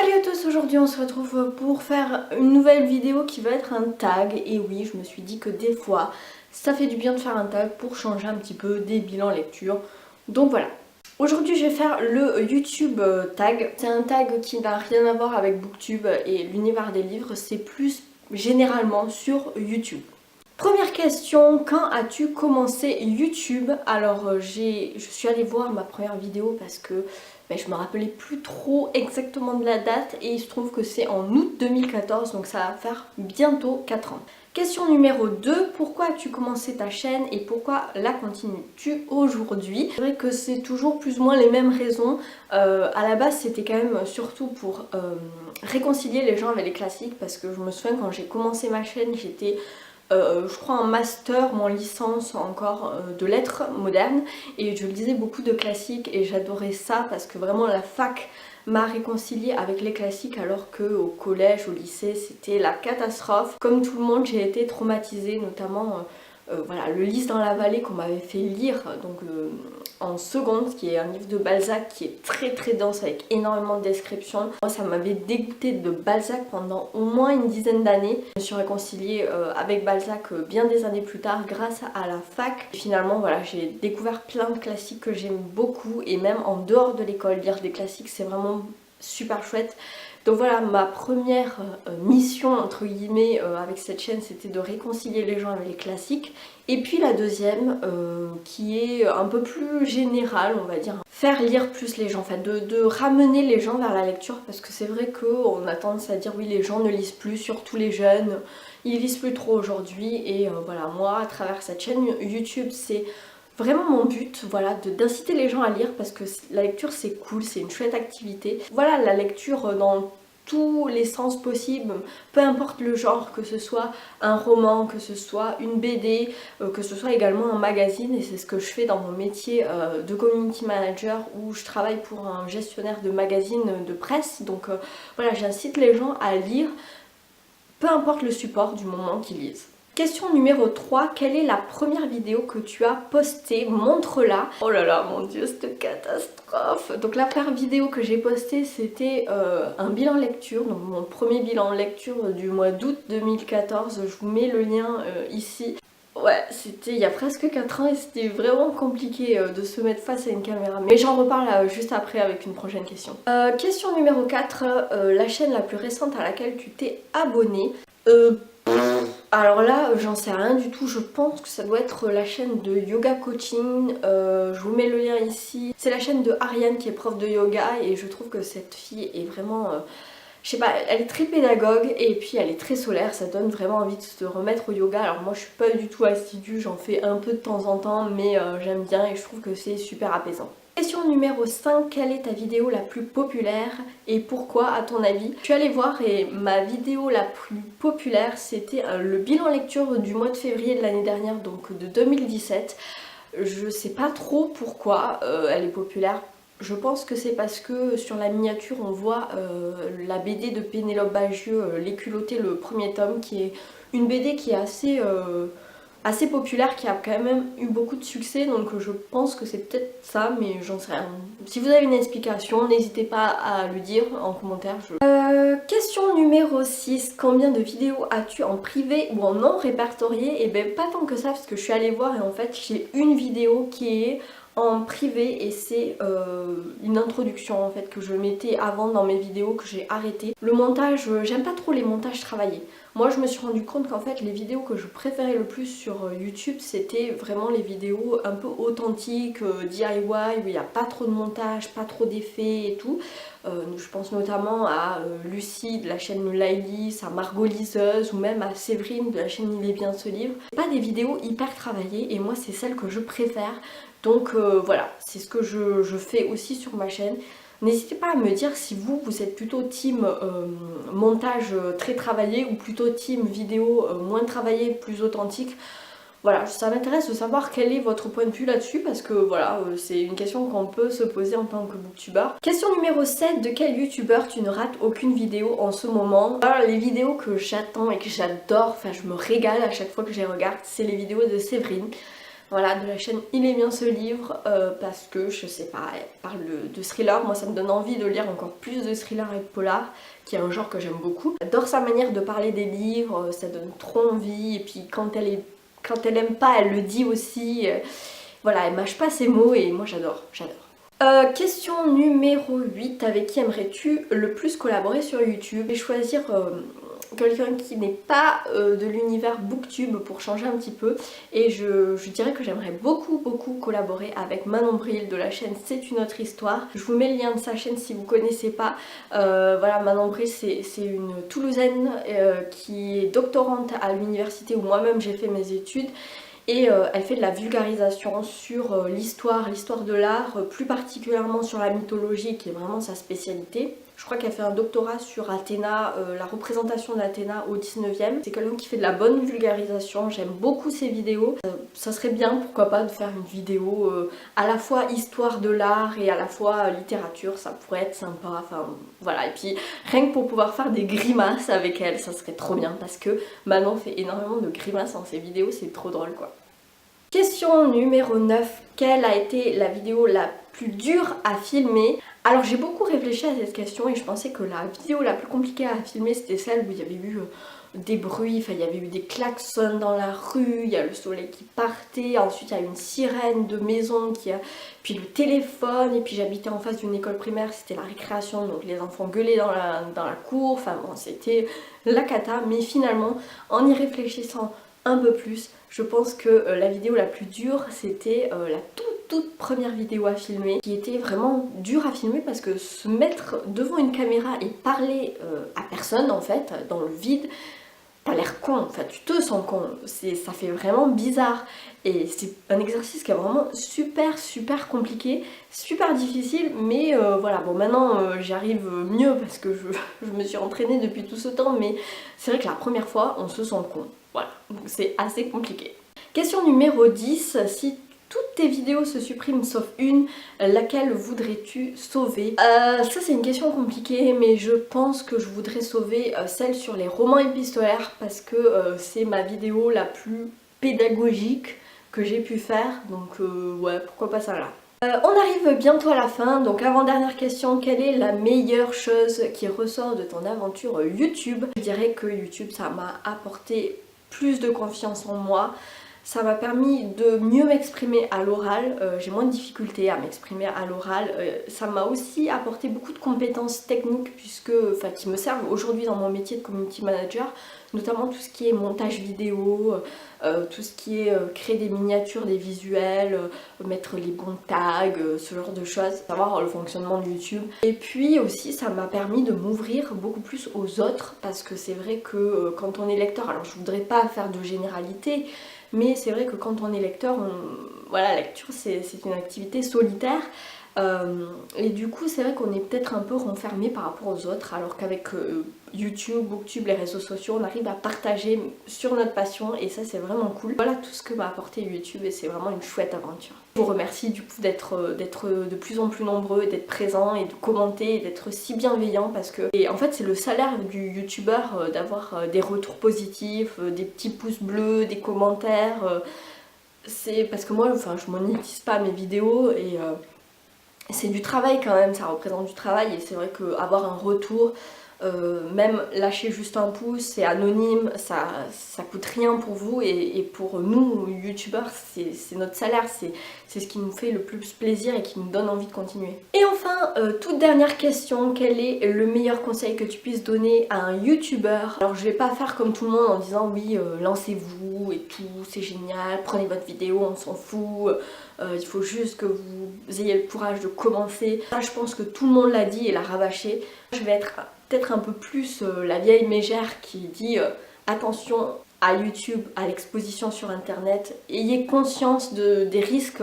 Salut à tous, aujourd'hui on se retrouve pour faire une nouvelle vidéo qui va être un tag. Et oui, je me suis dit que des fois ça fait du bien de faire un tag pour changer un petit peu des bilans lecture. Donc voilà, aujourd'hui je vais faire le YouTube tag. C'est un tag qui n'a rien à voir avec Booktube et l'univers des livres, c'est plus généralement sur YouTube. Première question, quand as-tu commencé YouTube? Alors je suis allée voir ma première vidéo parce que je me rappelais plus trop exactement de la date et il se trouve que c'est en août 2014, donc ça va faire bientôt 4 ans. Question numéro 2, pourquoi as-tu commencé ta chaîne et pourquoi la continues-tu aujourd'hui? C'est vrai que c'est toujours plus ou moins les mêmes raisons. À la base c'était quand même surtout pour réconcilier les gens avec les classiques, parce que je me souviens quand j'ai commencé ma chaîne j'étais je crois en master, mon licence encore de lettres modernes, et je lisais beaucoup de classiques et j'adorais ça parce que vraiment la fac m'a réconciliée avec les classiques, alors qu'au collège, au lycée c'était la catastrophe. Comme tout le monde, j'ai été traumatisée, notamment voilà, le Lys dans la vallée qu'on m'avait fait lire donc en seconde, qui est un livre de Balzac qui est très dense avec énormément de descriptions. Moi ça m'avait dégoûté de Balzac pendant au moins une dizaine d'années. Je me suis réconciliée avec Balzac bien des années plus tard grâce à la fac. Et finalement voilà, j'ai découvert plein de classiques que j'aime beaucoup, et même en dehors de l'école, lire des classiques c'est vraiment super chouette. Donc voilà, ma première mission entre guillemets avec cette chaîne, c'était de réconcilier les gens avec les classiques. Et puis la deuxième qui est un peu plus générale, on va dire, faire lire plus les gens, en fait, de ramener les gens vers la lecture, parce que c'est vrai qu'on a tendance à dire oui, les gens ne lisent plus, surtout les jeunes, ils lisent plus trop aujourd'hui. Et voilà, moi à travers cette chaîne YouTube, c'est vraiment mon but, voilà, d'inciter les gens à lire, parce que la lecture c'est cool, c'est une chouette activité. Voilà, la lecture dans tous les sens possibles, peu importe le genre, que ce soit un roman, que ce soit une BD, que ce soit également un magazine, et c'est ce que je fais dans mon métier de community manager, où je travaille pour un gestionnaire de magazines de presse. Donc voilà, j'incite les gens à lire, peu importe le support, du moment qu'ils lisent. Question numéro 3, quelle est la première vidéo que tu as postée? Montre-la. Oh là là, mon dieu, cette catastrophe. Donc la première vidéo que j'ai postée, c'était un bilan lecture, donc mon premier bilan lecture du mois d'août 2014. Je vous mets le lien ici. Ouais, c'était il y a presque 4 ans et c'était vraiment compliqué de se mettre face à une caméra. Mais j'en reparle juste après avec une prochaine question. Question numéro 4, la chaîne la plus récente à laquelle tu t'es abonnée. Alors là, j'en sais rien du tout, je pense que ça doit être la chaîne de yoga coaching, je vous mets le lien ici. C'est la chaîne de Ariane qui est prof de yoga, et je trouve que cette fille est vraiment, je sais pas, elle est très pédagogue et puis elle est très solaire, ça donne vraiment envie de se remettre au yoga. Alors moi je suis pas du tout assidue, j'en fais un peu de temps en temps, mais j'aime bien et je trouve que c'est super apaisant. Question numéro 5, quelle est ta vidéo la plus populaire et pourquoi à ton avis? Je suis allée voir et ma vidéo la plus populaire c'était le bilan lecture du mois de février de l'année dernière, donc de 2017. Je sais pas trop pourquoi elle est populaire. Je pense que c'est parce que sur la miniature on voit la BD de Pénélope Bagieux, Les Culottés, le premier tome, qui est une BD qui est assez populaire, qui a quand même eu beaucoup de succès, donc je pense que c'est peut-être ça, mais j'en sais rien. Si vous avez une explication, n'hésitez pas à le dire en commentaire. Question numéro 6, combien de vidéos as-tu en privé ou en non répertorié? Et ben pas tant que ça, parce que je suis allée voir et en fait j'ai une vidéo qui est en privé, et c'est une introduction en fait que je mettais avant dans mes vidéos, que j'ai arrêté. Le montage, j'aime pas trop les montages travaillés. Moi je me suis rendu compte qu'en fait les vidéos que je préférais le plus sur YouTube, c'était vraiment les vidéos un peu authentiques, DIY, où il n'y a pas trop de montage, pas trop d'effets et tout. Je pense notamment à Lucie de la chaîne Laïlis, à Margot Liseuse, ou même à Séverine de la chaîne Il est bien ce livre. Pas des vidéos hyper travaillées, et moi c'est celles que je préfère. Donc voilà, c'est ce que je fais aussi sur ma chaîne. N'hésitez pas à me dire si vous êtes plutôt team montage très travaillé, ou plutôt team vidéo moins travaillée, plus authentique. Voilà, ça m'intéresse de savoir quel est votre point de vue là-dessus, parce que voilà, c'est une question qu'on peut se poser en tant que booktubeur. Question numéro 7, de quel youtubeur tu ne rates aucune vidéo en ce moment? Alors, les vidéos que j'attends et que j'adore, enfin je me régale à chaque fois que je les regarde, c'est les vidéos de Séverine. voilà, de la chaîne Il est bien ce livre, parce que je sais pas, elle parle de thriller, moi ça me donne envie de lire encore plus de thriller et de polar, qui est un genre que j'aime beaucoup. J'adore sa manière de parler des livres, ça donne trop envie, et puis quand elle aime pas, elle le dit aussi, voilà, elle mâche pas ses mots et moi j'adore. Question numéro 8, avec qui aimerais-tu le plus collaborer sur YouTube? Je vais choisir quelqu'un qui n'est pas de l'univers Booktube pour changer un petit peu, et je dirais que j'aimerais beaucoup collaborer avec Manon Bril de la chaîne C'est une autre histoire. Je vous mets le lien de sa chaîne si vous connaissez pas. Voilà, Manon Bril c'est une Toulousaine qui est doctorante à l'université où moi-même j'ai fait mes études. Et elle fait de la vulgarisation sur l'histoire de l'art, plus particulièrement sur la mythologie qui est vraiment sa spécialité. Je crois qu'elle fait un doctorat sur Athéna, la représentation d'Athéna au 19e. C'est quelqu'un qui fait de la bonne vulgarisation, j'aime beaucoup ses vidéos. Ça serait bien, pourquoi pas, de faire une vidéo à la fois histoire de l'art et à la fois littérature, ça pourrait être sympa, enfin voilà. Et puis rien que pour pouvoir faire des grimaces avec elle, ça serait trop bien parce que Manon fait énormément de grimaces dans ses vidéos, c'est trop drôle quoi. Question numéro 9, quelle a été la vidéo la plus dure à filmer? Alors j'ai beaucoup réfléchi à cette question et je pensais que la vidéo la plus compliquée à filmer c'était celle où il y avait eu des bruits, enfin il y avait eu des klaxons dans la rue, il y a le soleil qui partait, ensuite il y a une sirène de maison puis le téléphone, et puis j'habitais en face d'une école primaire, c'était la récréation, donc les enfants gueulaient dans la cour, enfin bon c'était la cata, mais finalement en y réfléchissant un peu plus, je pense que la vidéo la plus dure c'était la toute première vidéo à filmer, qui était vraiment dure à filmer parce que se mettre devant une caméra et parler à personne en fait, dans le vide, t'as l'air con, enfin tu te sens con, ça fait vraiment bizarre et c'est un exercice qui est vraiment super compliqué, super difficile, mais voilà, bon maintenant j'y arrive mieux parce que je me suis entraînée depuis tout ce temps, mais c'est vrai que la première fois on se sent con, voilà, donc c'est assez compliqué. Question numéro 10, si toutes tes vidéos se suppriment sauf une, laquelle voudrais-tu sauver? Ça c'est une question compliquée, mais je pense que je voudrais sauver celle sur les romans épistolaires parce que c'est ma vidéo la plus pédagogique que j'ai pu faire, donc ouais, pourquoi pas ça là. On arrive bientôt à la fin, donc avant-dernière question, quelle est la meilleure chose qui ressort de ton aventure YouTube? Je dirais que YouTube ça m'a apporté plus de confiance en moi. Ça m'a permis de mieux m'exprimer à l'oral, j'ai moins de difficultés à m'exprimer à l'oral. Ça m'a aussi apporté beaucoup de compétences techniques qui me servent aujourd'hui dans mon métier de community manager, notamment tout ce qui est montage vidéo, tout ce qui est créer des miniatures, des visuels, mettre les bons tags, ce genre de choses, savoir le fonctionnement de YouTube. Et puis aussi ça m'a permis de m'ouvrir beaucoup plus aux autres parce que c'est vrai que quand on est lecteur, alors je voudrais pas faire de généralité, mais c'est vrai que quand on est lecteur, voilà, la lecture c'est une activité solitaire et du coup c'est vrai qu'on est peut-être un peu renfermé par rapport aux autres, alors qu'avec YouTube, Booktube, les réseaux sociaux, on arrive à partager sur notre passion et ça c'est vraiment cool. Voilà tout ce que m'a apporté YouTube et c'est vraiment une chouette aventure. Je vous remercie du coup d'être de plus en plus nombreux et d'être présents et de commenter et d'être si bienveillants parce que en fait c'est le salaire du youtubeur d'avoir des retours positifs, des petits pouces bleus, des commentaires. C'est parce que moi enfin je monétise pas mes vidéos et c'est du travail quand même, ça représente du travail et c'est vrai qu'avoir un retour, même lâcher juste un pouce, c'est anonyme, ça coûte rien pour vous et pour nous youtubeurs c'est notre salaire, c'est ce qui nous fait le plus plaisir et qui nous donne envie de continuer. Et enfin, toute dernière question, quel est le meilleur conseil que tu puisses donner à un youtubeur? Alors je vais pas faire comme tout le monde en disant oui lancez-vous et tout, c'est génial, prenez votre vidéo, on s'en fout, il faut juste que vous ayez le courage de commencer. Ça je pense que tout le monde l'a dit et l'a rabâché. Je vais être peut-être un peu plus la vieille mégère qui dit attention à YouTube, à l'exposition sur internet, ayez conscience des risques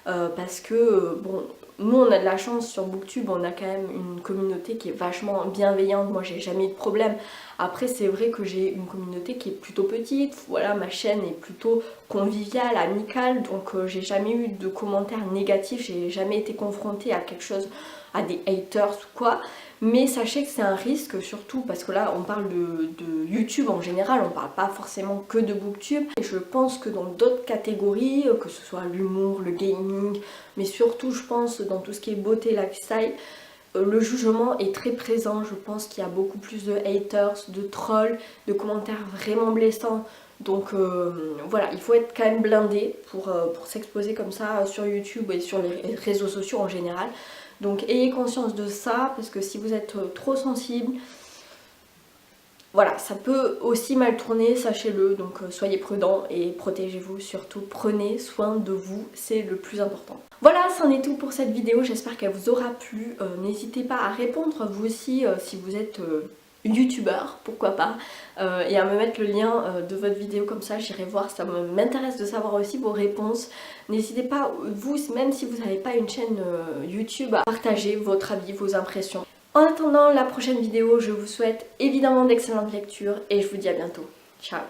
parce que bon, nous on a de la chance sur Booktube, on a quand même une communauté qui est vachement bienveillante, moi j'ai jamais eu de problème. Après c'est vrai que j'ai une communauté qui est plutôt petite, voilà, ma chaîne est plutôt conviviale, amicale, donc j'ai jamais eu de commentaires négatifs, j'ai jamais été confrontée à quelque chose, à des haters ou quoi. mais sachez que c'est un risque, surtout parce que là on parle de YouTube en général, on parle pas forcément que de Booktube. Et je pense que dans d'autres catégories, que ce soit l'humour, le gaming, mais surtout je pense dans tout ce qui est beauté, lifestyle, le jugement est très présent. Je pense qu'il y a beaucoup plus de haters, de trolls, de commentaires vraiment blessants. Donc voilà, il faut être quand même blindé pour s'exposer comme ça sur YouTube et sur les réseaux sociaux en général. Donc ayez conscience de ça, parce que si vous êtes trop sensible, voilà, ça peut aussi mal tourner, sachez-le. Donc soyez prudents et protégez-vous surtout, prenez soin de vous, c'est le plus important. Voilà, c'en est tout pour cette vidéo, j'espère qu'elle vous aura plu. N'hésitez pas à répondre vous aussi si vous êtes youtubeur, pourquoi pas, et à me mettre le lien de votre vidéo, comme ça j'irai voir, ça m'intéresse de savoir aussi vos réponses. N'hésitez pas, vous, même si vous n'avez pas une chaîne YouTube, à partager votre avis, vos impressions. En attendant la prochaine vidéo, je vous souhaite évidemment d'excellentes lectures et je vous dis à bientôt. Ciao!